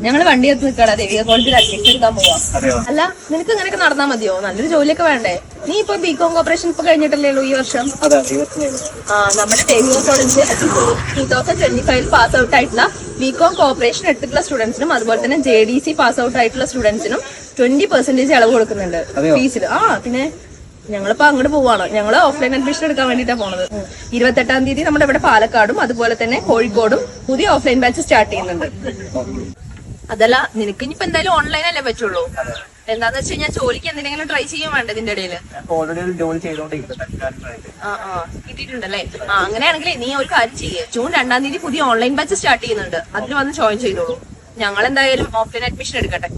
ഞങ്ങള് വണ്ടി എടുത്ത് നിൽക്കടാ ദേവിക കോളേജിൽ അഡ്മിഷൻ എടുക്കാൻ പോവാ. അല്ല നിനക്ക് ഇങ്ങനെയൊക്കെ നടന്നാ മതിയോ? നല്ലൊരു ജോലിയൊക്കെ വേണ്ടേ? നീ ഇപ്പൊ ബികോം കോർപ്പറേഷൻ ഇപ്പൊ കഴിഞ്ഞിട്ടല്ലേ ഉള്ളൂ ഈ വർഷം? നമ്മുടെ ദേവിക കോളേജിൽ 2025 പാസ് ഔട്ട് ആയിട്ടുള്ള ബികോം കോർപ്പറേഷൻ എടുത്തിട്ടുള്ള സ്റ്റുഡൻസിനും അതുപോലെ തന്നെ JDC പാസ് ഔട്ട് ആയിട്ടുള്ള സ്റ്റുഡൻസിനും 20% ഇളവ് കൊടുക്കുന്നുണ്ട് ഫീസിൽ. പിന്നെ ഞങ്ങളിപ്പോ അങ്ങോട്ട് പോവാണ്. ഞങ്ങള് ഓഫ്ലൈൻ അഡ്മിഷൻ എടുക്കാൻ വേണ്ടിട്ടാ പോണത്. 28-ാം തീയതി നമ്മുടെ ഇവിടെ പാലക്കാടും അതുപോലെ തന്നെ കോഴിക്കോടും പുതിയ ഓഫ്ലൈൻ ബാച്ച് സ്റ്റാർട്ട് ചെയ്യുന്നുണ്ട്. അതല്ല നിനക്ക് ഇനിയിപ്പോ എന്തായാലും ഓൺലൈൻ അല്ലേ പറ്റുള്ളൂ. എന്താന്ന് വെച്ച് കഴിഞ്ഞാൽ ജോലിക്ക് എന്തെങ്കിലും ട്രൈ ചെയ്യാൻ വേണ്ട ഇതിന്റെ ഇടയില്. കിട്ടിയിട്ടുണ്ടല്ലേ? അങ്ങനെയാണെങ്കിൽ നീ ഒരു കാര്യം ചെയ്യേ, ജൂൺ 2-ാം തീയതി പുതിയ ഓൺലൈൻ ബാച്ച് സ്റ്റാർട്ട് ചെയ്യുന്നുണ്ട്. അതിൽ വന്ന് ജോയിൻ ചെയ്തോളൂ. ഞങ്ങൾ എന്തായാലും ഓഫ്ലൈൻ അഡ്മിഷൻ എടുക്കട്ടെ.